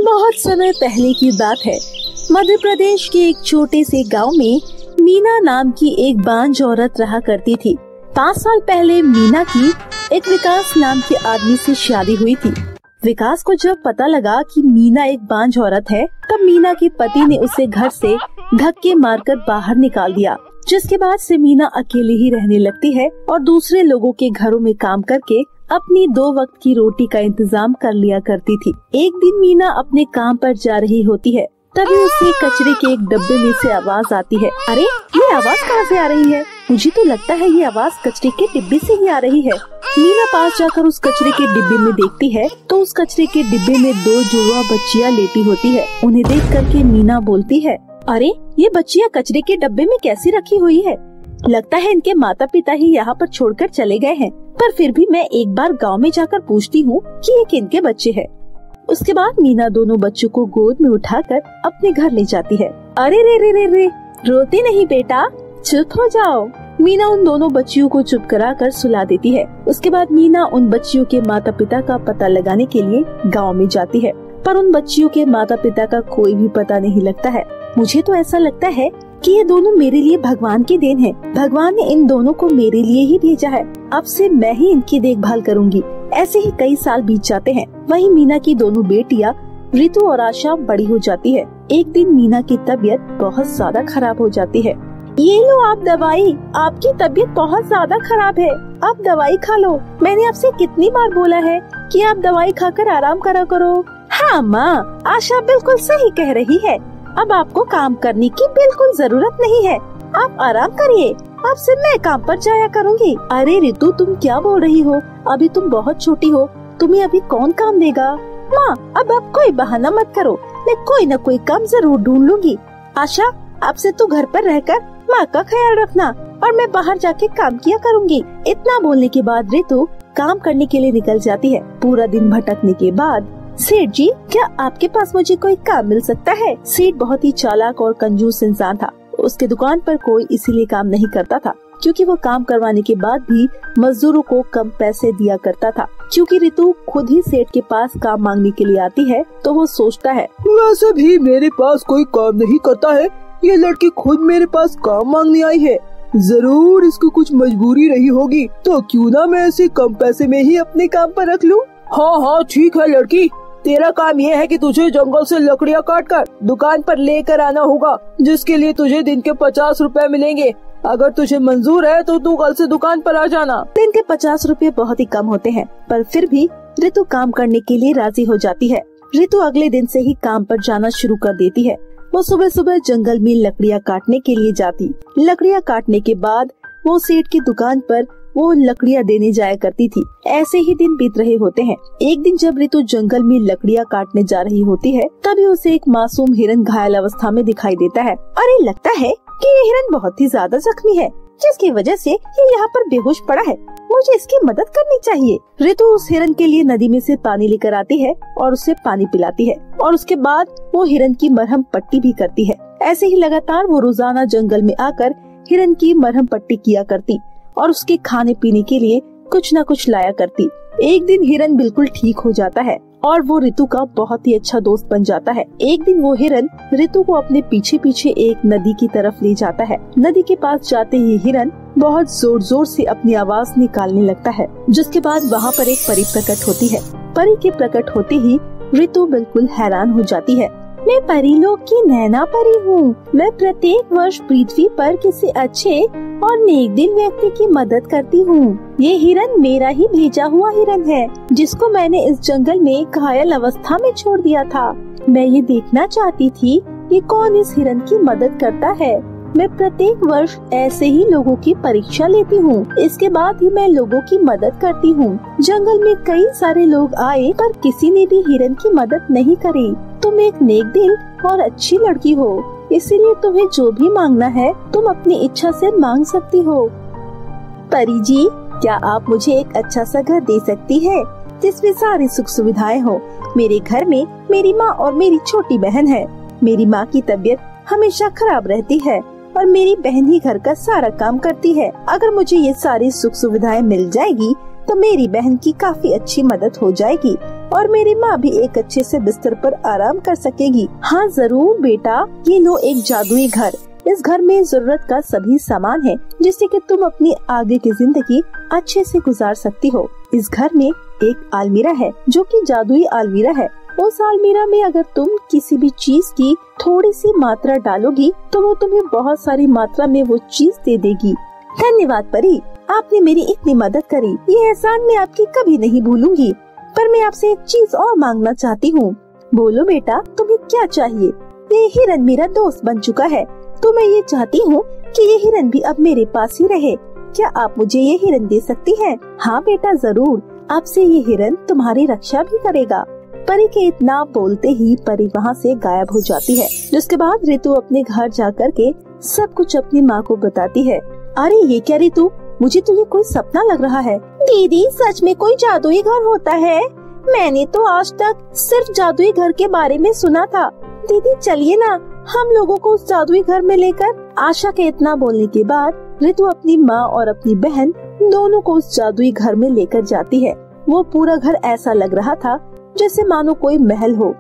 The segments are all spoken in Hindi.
बहुत समय पहले की बात है। मध्य प्रदेश के एक छोटे से गांव में मीना नाम की एक बांझ औरत रहा करती थी। 5 साल पहले मीना की एक विकास नाम के आदमी से शादी हुई थी। विकास को जब पता लगा कि मीना एक बांझ औरत है, तब मीना के पति ने उसे घर से धक्के मारकर बाहर निकाल दिया, जिसके बाद से मीना अकेले ही रहने लगती है और दूसरे लोगों के घरों में काम करके अपनी 2 वक्त की रोटी का इंतजाम कर लिया करती थी। एक दिन मीना अपने काम पर जा रही होती है, तभी उसे कचरे के एक डब्बे में से आवाज आती है। अरे, ये आवाज कहाँ से आ रही है? मुझे तो लगता है ये आवाज कचरे के डिब्बे से ही आ रही है। मीना पास जाकर उस कचरे के डिब्बे में देखती है तो उस कचरे के डिब्बे में 2 जुड़वा बच्चियां लेटी होती है। उन्हें देख करके मीना बोलती है, अरे, ये बच्चियां कचरे के डब्बे में कैसे रखी हुई है? लगता है इनके माता पिता ही यहाँ पर छोड़कर चले गए हैं, पर फिर भी मैं एक बार गांव में जाकर पूछती हूँ कि ये किनके बच्चे हैं। उसके बाद मीना दोनों बच्चों को गोद में उठाकर अपने घर ले जाती है। अरे रे रे रे रे, रोते नहीं बेटा, चुप हो जाओ। मीना उन दोनों बच्चियों को चुप कराकर सुला देती है। उसके बाद मीना उन बच्चियों के माता पिता का पता लगाने के लिए गाँव में जाती है, पर उन बच्चियों के माता पिता का कोई भी पता नहीं लगता है। मुझे तो ऐसा लगता है कि ये दोनों मेरे लिए भगवान की देन है। भगवान ने इन दोनों को मेरे लिए ही भेजा है। अब से मैं ही इनकी देखभाल करूंगी। ऐसे ही कई साल बीत जाते हैं। वहीं मीना की दोनों बेटियां ऋतु और आशा बड़ी हो जाती है। एक दिन मीना की तबीयत बहुत ज्यादा खराब हो जाती है। ये लो आप दवाई, आपकी तबीयत बहुत ज्यादा खराब है, आप दवाई खा लो। मैंने आपसे कितनी बार बोला है कि आप दवाई खाकर आराम करा करो। हाँ माँ, आशा बिल्कुल सही कह रही है। अब आपको काम करने की बिल्कुल जरूरत नहीं है, आप आराम करिए। अब से मैं काम पर जाया करूँगी। अरे ऋतु, तुम क्या बोल रही हो? अभी तुम बहुत छोटी हो, तुम्हें अभी कौन काम देगा? माँ, अब आप कोई बहाना मत करो, मैं कोई न कोई काम जरूर ढूंढ लूंगी। आशा, अब से तू घर पर रहकर माँ का ख्याल रखना और मैं बाहर जाके काम किया करूँगी। इतना बोलने के बाद ऋतु काम करने के लिए निकल जाती है। पूरा दिन भटकने के बाद, सेठ जी, क्या आपके पास मुझे कोई काम मिल सकता है? सेठ बहुत ही चालाक और कंजूस इंसान था। उसके दुकान पर कोई इसीलिए काम नहीं करता था क्योंकि वो काम करवाने के बाद भी मजदूरों को कम पैसे दिया करता था। क्योंकि ऋतु खुद ही सेठ के पास काम मांगने के लिए आती है, तो वो सोचता है, वैसे भी मेरे पास कोई काम नहीं करता है, ये लड़की खुद मेरे पास काम मांगने आई है, जरूर इसको कुछ मजबूरी रही होगी, तो क्यों ना मैं इसे कम पैसे में ही अपने काम पर रख लूं। हाँ, ठीक है लड़की, तेरा काम ये है कि तुझे जंगल से लकड़ियाँ काट कर दुकान पर लेकर आना होगा, जिसके लिए तुझे दिन के 50 रुपए मिलेंगे। अगर तुझे मंजूर है तो तू कल से दुकान पर आ जाना। दिन के 50 रुपए बहुत ही कम होते हैं, पर फिर भी ऋतु काम करने के लिए राजी हो जाती है। ऋतु अगले दिन से ही काम पर जाना शुरू कर देती है। वो सुबह सुबह जंगल में लकड़ियाँ काटने के लिए जाती। लकड़ियाँ काटने के बाद वो सेठ की दुकान पर वो लकड़ियाँ देने जाया करती थी। ऐसे ही दिन बीत रहे होते हैं। एक दिन जब ऋतु जंगल में लकड़ियाँ काटने जा रही होती है, तभी उसे एक मासूम हिरन घायल अवस्था में दिखाई देता है। अरे, लगता है कि ये हिरन बहुत ही ज्यादा जख्मी है, जिसकी वजह से ये यहाँ पर बेहोश पड़ा है। मुझे इसकी मदद करनी चाहिए। ऋतु उस हिरन के लिए नदी में से पानी लेकर आती है और उसे पानी पिलाती है और उसके बाद वो हिरन की मरहम पट्टी भी करती है। ऐसे ही लगातार वो रोजाना जंगल में आकर हिरन की मरहम पट्टी किया करती और उसके खाने पीने के लिए कुछ न कुछ लाया करती। एक दिन हिरन बिल्कुल ठीक हो जाता है और वो ऋतु का बहुत ही अच्छा दोस्त बन जाता है। एक दिन वो हिरन ऋतु को अपने पीछे पीछे एक नदी की तरफ ले जाता है। नदी के पास जाते ही हिरन बहुत जोर जोर से अपनी आवाज निकालने लगता है, जिसके बाद वहाँ पर एक परी प्रकट होती है। परी के प्रकट होते ही ऋतु बिल्कुल हैरान हो जाती है। मैं परीलोक की नैना परी हूँ। मैं प्रत्येक वर्ष पृथ्वी पर किसी अच्छे और नेक दिल व्यक्ति की मदद करती हूँ। ये हिरन मेरा ही भेजा हुआ हिरन है, जिसको मैंने इस जंगल में घायल अवस्था में छोड़ दिया था। मैं ये देखना चाहती थी कि कौन इस हिरन की मदद करता है। मैं प्रत्येक वर्ष ऐसे ही लोगों की परीक्षा लेती हूँ, इसके बाद ही मैं लोगों की मदद करती हूँ। जंगल में कई सारे लोग आए, पर किसी ने भी हिरन की मदद नहीं करी। तुम एक नेक दिल और अच्छी लड़की हो, इसीलिए तुम्हें जो भी मांगना है तुम अपनी इच्छा से मांग सकती हो। परी जी, क्या आप मुझे एक अच्छा सा घर दे सकती है जिसमें सारी सुख सुविधाएं हो? मेरे घर में मेरी माँ और मेरी छोटी बहन है। मेरी माँ की तबीयत हमेशा खराब रहती है और मेरी बहन ही घर का सारा काम करती है। अगर मुझे ये सारी सुख सुविधाएं मिल जाएगी तो मेरी बहन की काफी अच्छी मदद हो जाएगी। और मेरी माँ भी एक अच्छे से बिस्तर पर आराम कर सकेगी। हाँ जरूर बेटा, ये लो एक जादुई घर। इस घर में जरूरत का सभी सामान है जिससे कि तुम अपनी आगे की जिंदगी अच्छे से गुजार सकती हो। इस घर में एक अलमीरा है जो कि जादुई अलमीरा है। उस अलमीरा में अगर तुम किसी भी चीज की थोड़ी सी मात्रा डालोगी तो वो तुम्हें बहुत सारी मात्रा में वो चीज दे देगी। धन्यवाद परी, आपने मेरी इतनी मदद करी। ये एहसान मैं आपकी कभी नहीं भूलूंगी। पर मैं आपसे एक चीज और मांगना चाहती हूँ। बोलो बेटा, तुम्हें क्या चाहिए? ये हिरन मेरा दोस्त बन चुका है तो मैं ये चाहती हूँ कि ये हिरन भी अब मेरे पास ही रहे। क्या आप मुझे ये हिरन दे सकती हैं? हाँ बेटा जरूर, आपसे ये हिरन तुम्हारी रक्षा भी करेगा। परी के इतना बोलते ही परी वहाँ से गायब हो जाती है। जिसके बाद रितु अपने घर जाकर के सब कुछ अपनी माँ को बताती है। अरे ये क्या रितु, मुझे तो ये कोई सपना लग रहा है। दीदी सच में कोई जादुई घर होता है? मैंने तो आज तक सिर्फ जादुई घर के बारे में सुना था। दीदी चलिए ना, हम लोगों को उस जादुई घर में लेकर। आशा के इतना बोलने के बाद रितु अपनी माँ और अपनी बहन दोनों को उस जादुई घर में लेकर जाती है। वो पूरा घर ऐसा लग रहा था जैसे मानो कोई महल हो।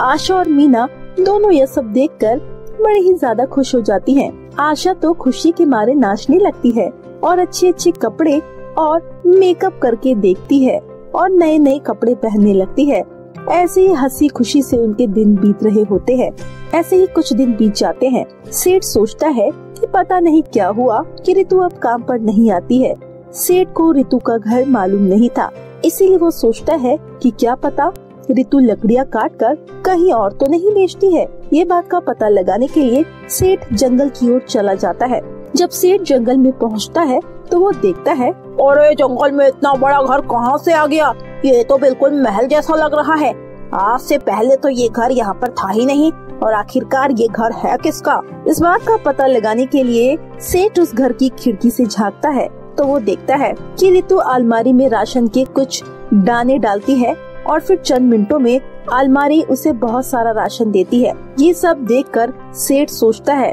आशा और मीना दोनों ये सब देखकर बड़े ही ज्यादा खुश हो जाती हैं। आशा तो खुशी के मारे नाचने लगती है और अच्छे अच्छे कपड़े और मेकअप करके देखती है और नए नए कपड़े पहनने लगती है। ऐसे ही हंसी खुशी से उनके दिन बीत रहे होते हैं। ऐसे ही कुछ दिन बीत जाते हैं। सेठ सोचता है कि पता नहीं क्या हुआ कि रितु अब काम पर नहीं आती है। सेठ को रितु का घर मालूम नहीं था, इसीलिए वो सोचता है कि क्या पता रितु लकड़ियाँ काट कर कहीं और तो नहीं बेचती है। ये बात का पता लगाने के लिए सेठ जंगल की ओर चला जाता है। जब सेठ जंगल में पहुंचता है तो वो देखता है, अरे जंगल में इतना बड़ा घर कहाँ से आ गया? ये तो बिल्कुल महल जैसा लग रहा है। आज से पहले तो ये घर यहाँ पर था ही नहीं और आखिरकार ये घर है किसका? इस बात का पता लगाने के लिए सेठ उस घर की खिड़की से झांकता है तो वो देखता है कि रितु अलमारी में राशन के कुछ दाने डालती है और फिर चंद मिनटों में अलमारी उसे बहुत सारा राशन देती है। ये सब देखकर सेठ सोचता है,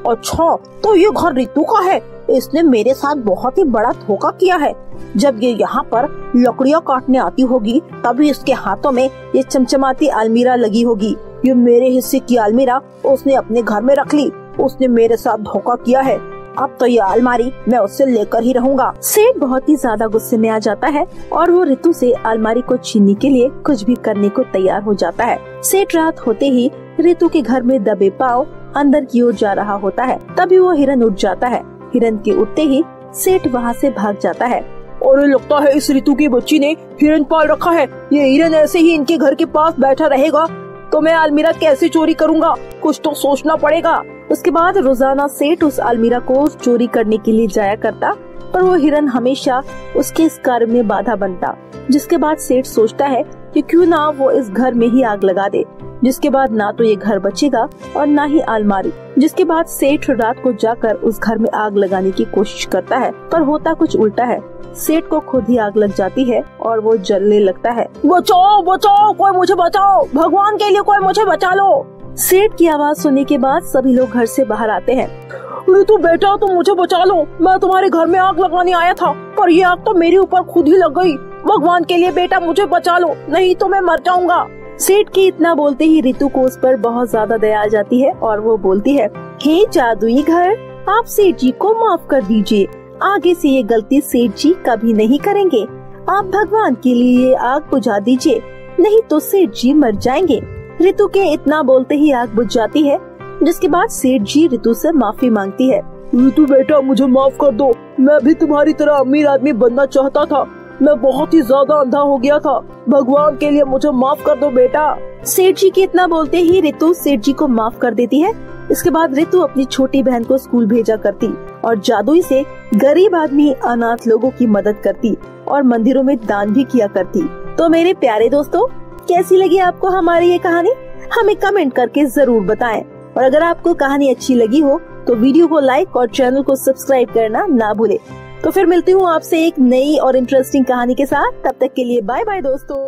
अच्छा तो ये घर रितु का है। इसने मेरे साथ बहुत ही बड़ा धोखा किया है। जब ये यहाँ पर लकड़ियाँ काटने आती होगी तभी इसके हाथों में ये चमचमाती अलमीरा लगी होगी। ये मेरे हिस्से की अलमीरा उसने अपने घर में रख ली। उसने मेरे साथ धोखा किया है। अब तो ये अलमारी मैं उससे लेकर ही रहूंगा। सेठ बहुत ही ज्यादा गुस्से में आ जाता है और वो रितु से अलमारी को छीनने के लिए कुछ भी करने को तैयार हो जाता है। सेठ रात होते ही रितु के घर में दबे पाँव अंदर की ओर जा रहा होता है। तभी वो हिरन उठ जाता है। हिरन के उठते ही सेठ वहाँ से भाग जाता है। और लगता है इस रितु की बच्ची ने हिरन पाल रखा है। ये हिरन ऐसे ही इनके घर के पास बैठा रहेगा तो मैं अलमीरा कैसे चोरी करूँगा? कुछ तो सोचना पड़ेगा। उसके बाद रोजाना सेठ उस अलमीरा को चोरी करने के लिए जाया करता, पर वो हिरन हमेशा उसके इस कार्य में बाधा बनता। जिसके बाद सेठ सोचता है कि क्यों ना वो इस घर में ही आग लगा दे, जिसके बाद ना तो ये घर बचेगा और ना ही अलमारी। जिसके बाद सेठ रात को जाकर उस घर में आग लगाने की कोशिश करता है, पर होता कुछ उल्टा है। सेठ को खुद ही आग लग जाती है और वो जलने लगता है। बचाओ बचाओ, कोई मुझे बचाओ, भगवान के लिए कोई मुझे बचा लो। सेठ की आवाज सुनने के बाद सभी लोग घर से बाहर आते हैं। रितु बेटा तुम मुझे बचा लो, मैं तुम्हारे घर में आग लगाने आया था पर ये आग तो मेरे ऊपर खुद ही लग गई। भगवान के लिए बेटा मुझे बचा लो, नहीं तो मैं मर जाऊंगा। सेठ की इतना बोलते ही रितु को उस पर बहुत ज्यादा दया आ जाती है और वो बोलती है, हे जादुई घर, आप सेठ जी को माफ कर दीजिए। आगे से ये गलती सेठ जी कभी नहीं करेंगे। आप भगवान के लिए आग बुझा दीजिए, नहीं तो सेठ जी मर जाएंगे। रितु के इतना बोलते ही आग बुझ जाती है। जिसके बाद सेठ जी रितु से माफी मांगती है। रितु बेटा मुझे माफ कर दो, मैं भी तुम्हारी तरह अमीर आदमी बनना चाहता था। मैं बहुत ही ज्यादा अंधा हो गया था। भगवान के लिए मुझे माफ कर दो बेटा। सेठ जी के इतना बोलते ही रितु सेठ जी को माफ कर देती है। इसके बाद रितु अपनी छोटी बहन को स्कूल भेजा करती और जादुई से गरीब आदमी अनाथ लोगों की मदद करती और मंदिरों में दान भी किया करती। तो मेरे प्यारे दोस्तों, कैसी लगी आपको हमारी ये कहानी? हमें कमेंट करके जरूर बताएं। और अगर आपको कहानी अच्छी लगी हो तो वीडियो को लाइक और चैनल को सब्सक्राइब करना ना भूले। तो फिर मिलती हूँ आपसे एक नई और इंटरेस्टिंग कहानी के साथ। तब तक के लिए बाय बाय दोस्तों।